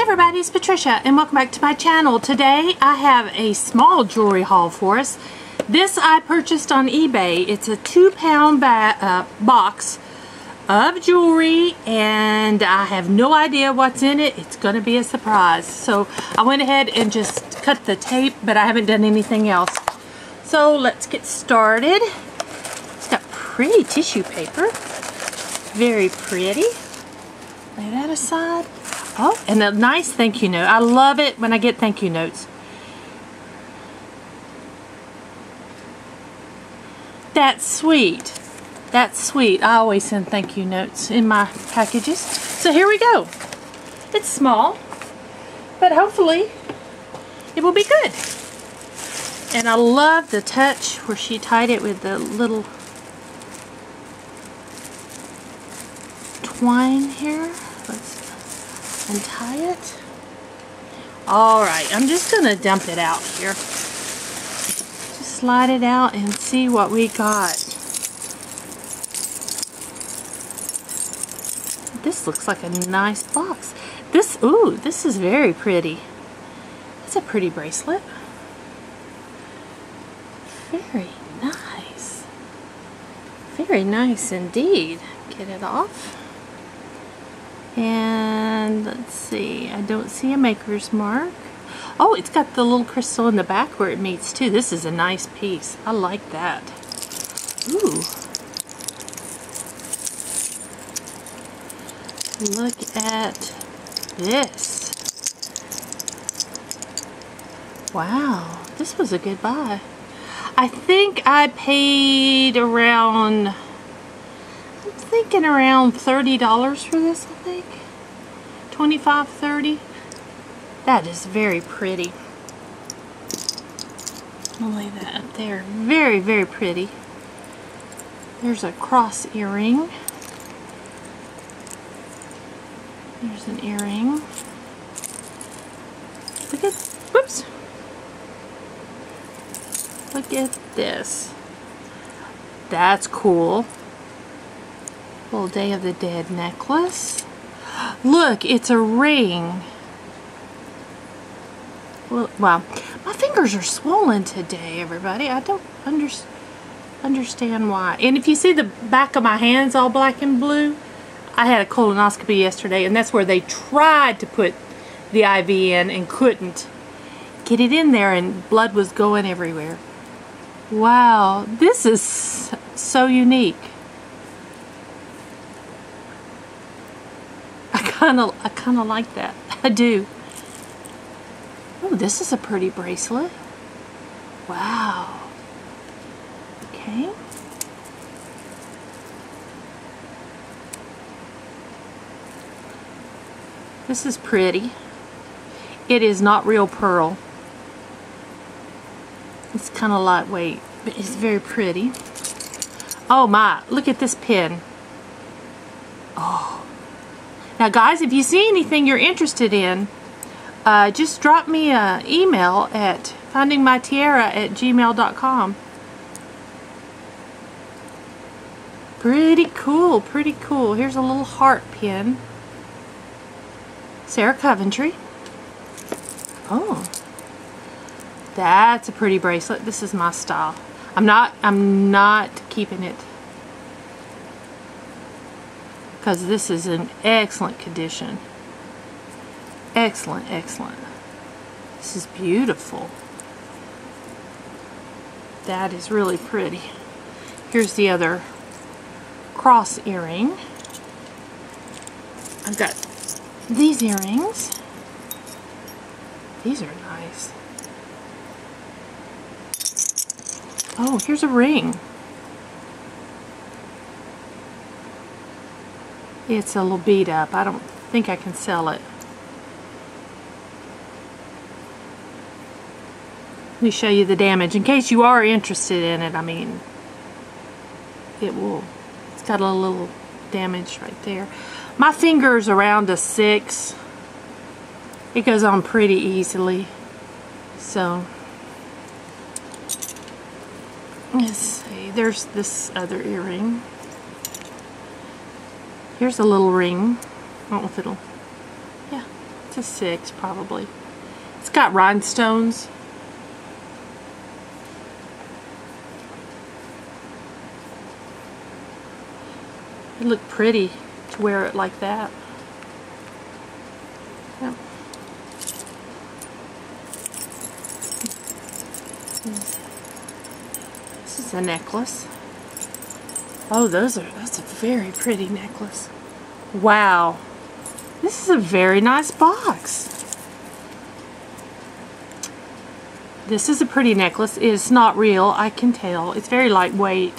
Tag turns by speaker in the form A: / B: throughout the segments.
A: everybody, it's Patricia and welcome back to my channel. Today I have a small jewelry haul for us. This I purchased on eBay. It's a 2-pound box of jewelry and I have no idea what's in it. It's going to be a surprise. So I went ahead and just cut the tape, but I haven't done anything else. So let's get started. It's got pretty tissue paper. Very pretty. Lay that aside. Oh, and a nice thank you note. I love it when I get thank you notes. That's sweet. That's sweet. I always send thank you notes in my packages. So here we go. It's small, but hopefully it will be good. And I love the touch where she tied it with the little twine here. Let's untie it. Alright, I'm just going to dump it out here. Just slide it out and see what we got. This looks like a nice box. Ooh, this is very pretty. It's a pretty bracelet. Very nice. Very nice indeed. Get it off. And let's see, I don't see a maker's mark. Oh, it's got the little crystal in the back where it meets too. This is a nice piece. I like that. Ooh. Look at this. Wow, this was a good buy. I think I paid around, I'm thinking around $30 for this, I think. 25, 30. That is very pretty. I'll lay that up there. Very, very pretty. There's a cross earring. There's an earring. Look at, whoops. Look at this. That's cool. Little Day of the Dead necklace. Look, it's a ring. Well, wow. My fingers are swollen today, everybody. I don't understand why. And if you see the back of my hands all black and blue, I had a colonoscopy yesterday, and that's where they tried to put the IV in and couldn't get it in there, and blood was going everywhere. Wow, this is so unique. I kind of like that. I do. Oh, this is a pretty bracelet. Wow. Okay. This is pretty. It is not real pearl. It's kind of lightweight, but it's very pretty. Oh my, look at this pin. Oh. Now guys, if you see anything you're interested in, just drop me an email at findingmytiara@gmail.com. Pretty cool, pretty cool. Here's a little heart pin. Sarah Coventry. Oh. That's a pretty bracelet. This is my style. I'm not keeping it because this is in excellent condition. Excellent, excellent. This is beautiful. That is really pretty. Here's the other cross earring. I've got these earrings. These are nice. Oh, here's a ring. It's a little beat up. I don't think I can sell it. Let me show you the damage in case you are interested in it. I mean, it's got a little damage right there. My finger's around a 6. It goes on pretty easily. So, let's see. There's this other earring. Here's a little ring. I don't know if it'll, yeah, it's It's a 6 probably. It's got rhinestones. It looked pretty to wear it like that. Yep. This is a necklace. Oh, that's a very pretty necklace. Wow. This is a very nice box. This is a pretty necklace. It's not real, I can tell. It's very lightweight,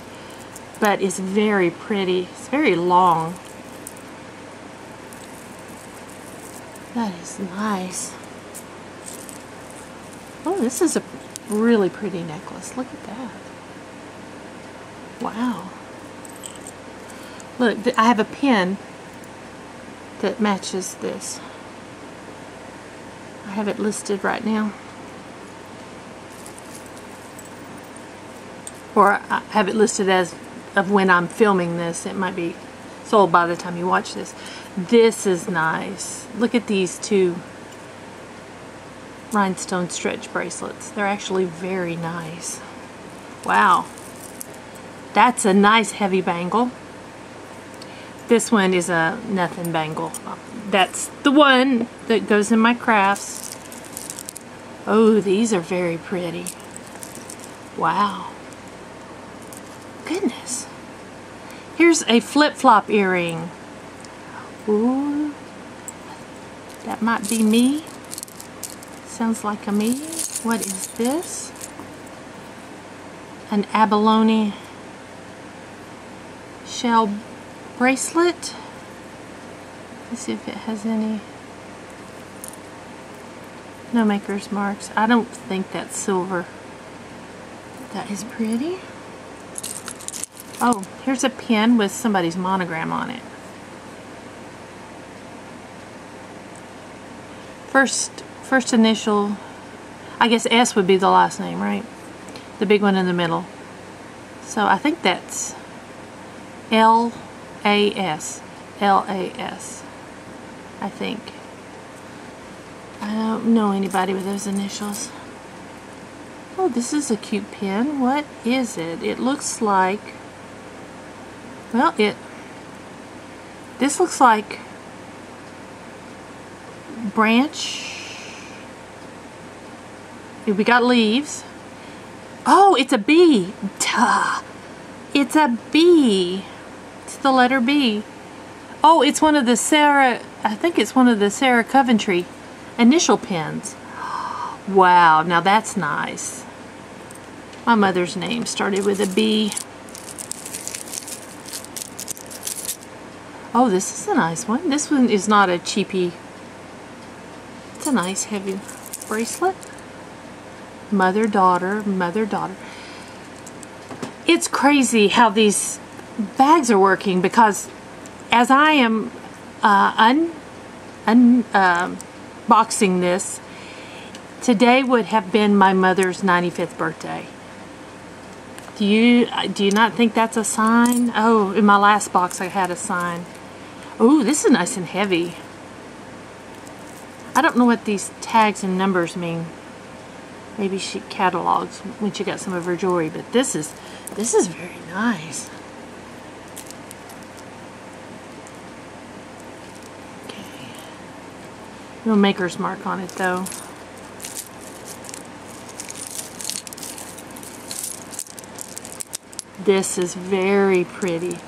A: but it's very pretty. It's very long. That is nice. Oh, this is a really pretty necklace. Look at that. Wow. Look, I have a pin that matches this. I have it listed right now. Or I have it listed as of when I'm filming this. It might be sold by the time you watch this. This is nice. Look at these two rhinestone stretch bracelets. They're actually very nice. Wow. That's a nice heavy bangle. This one is a nothing bangle. That's the one that goes in my crafts. Oh, these are very pretty. Wow. Goodness. Here's a flip-flop earring. Ooh. That might be me. Sounds like a me. What is this? An abalone shell bracelet. Let's see if it has any. No maker's marks. I don't think that's silver. That is pretty. Oh, here's a pin with somebody's monogram on it. First initial, I guess S would be the last name, right? The big one in the middle. So I think that's L-A-S. L-A-S. I think. I don't know anybody with those initials. Oh, this is a cute pin. What is it? It looks like, well, this looks like branch. We got leaves. Oh, it's a B. Duh. It's a B. It's the letter B. Oh, it's one of the Sarah, I think it's one of the Sarah Coventry initial pins. Wow, now that's nice. My mother's name started with a B. Oh, this is a nice one. This one is not a cheapie. It's a nice heavy bracelet. Mother-daughter, mother-daughter. It's crazy how these bags are working, because as I am unboxing this, today would have been my mother's 95th birthday. Do you not think that's a sign? Oh, in my last box I had a sign. Oh, this is nice and heavy. I don't know what these tags and numbers mean. Maybe she catalogs when she got some of her jewelry, but this is very nice. Okay. No maker's mark on it though. This is very pretty.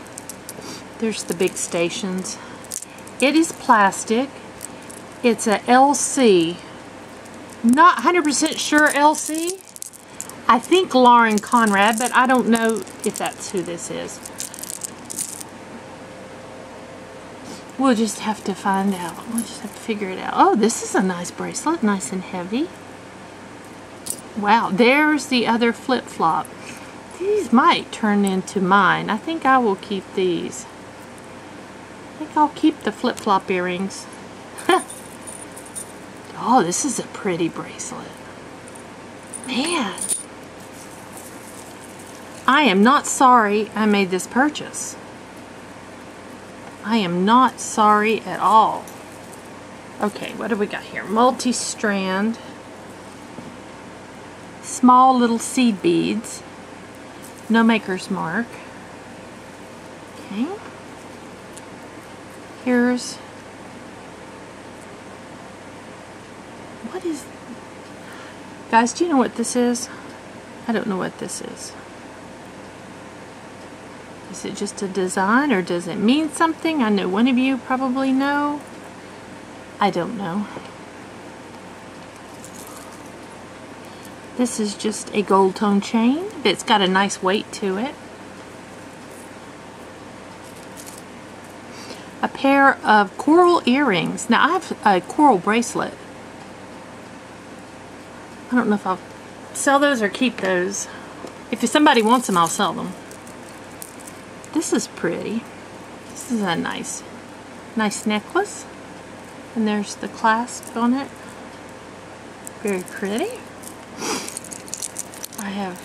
A: There's the big stations. It is plastic. It's a LC. Not 100% sure LC. I think Lauren Conrad, but I don't know if that's who this is. We'll just have to find out. We'll just have to figure it out. Oh, this is a nice bracelet. Nice and heavy. Wow, there's the other flip-flop. These might turn into mine. I think I will keep these. I think I'll keep the flip-flop earrings. Oh, this is a pretty bracelet. Man. I am not sorry I made this purchase. I am not sorry at all. Okay, what do we got here? Multi-strand. Small little seed beads. No maker's mark. Okay. Here's... What is... Guys, do you know what this is? I don't know what this is. Is it just a design or does it mean something? I know one of you probably know. I don't know. This is just a gold tone chain, but it's got a nice weight to it. A pair of coral earrings. Now I have a coral bracelet. I don't know if I'll sell those or keep those. If somebody wants them, I'll sell them. This is pretty. This is a nice necklace. And there's the clasp on it. Very pretty. I have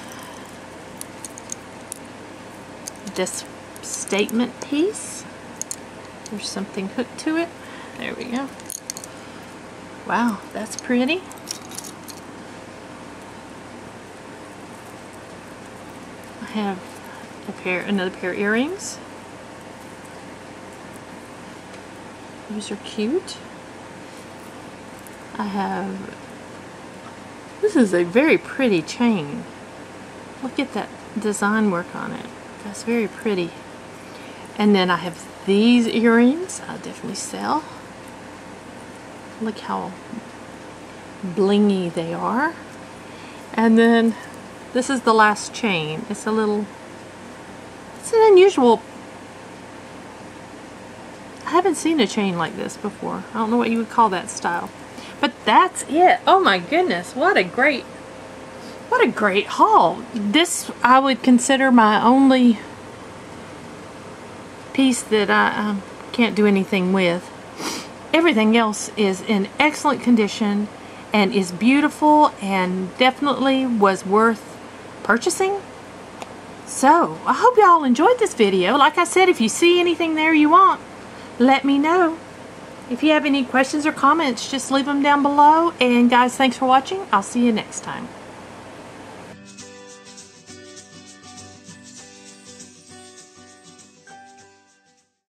A: this statement piece. There's something hooked to it. There we go. Wow, that's pretty. I have another pair of earrings. These are cute. I have, this is a very pretty chain. Look at that design work on it. That's very pretty. And then I have these earrings. I'll definitely sell. Look how blingy they are. And then this is the last chain. It's a little, it's an unusual, I haven't seen a chain like this before. I don't know what you would call that style. But that's it. Oh my goodness, what a great haul. This I would consider my only piece that I can't do anything with. Everything else is in excellent condition and is beautiful and definitely was worth purchasing. So I hope y'all enjoyed this video. Like I said, if you see anything there you want, let me know. If you have any questions or comments, just leave them down below. And guys, thanks for watching. I'll see you next time.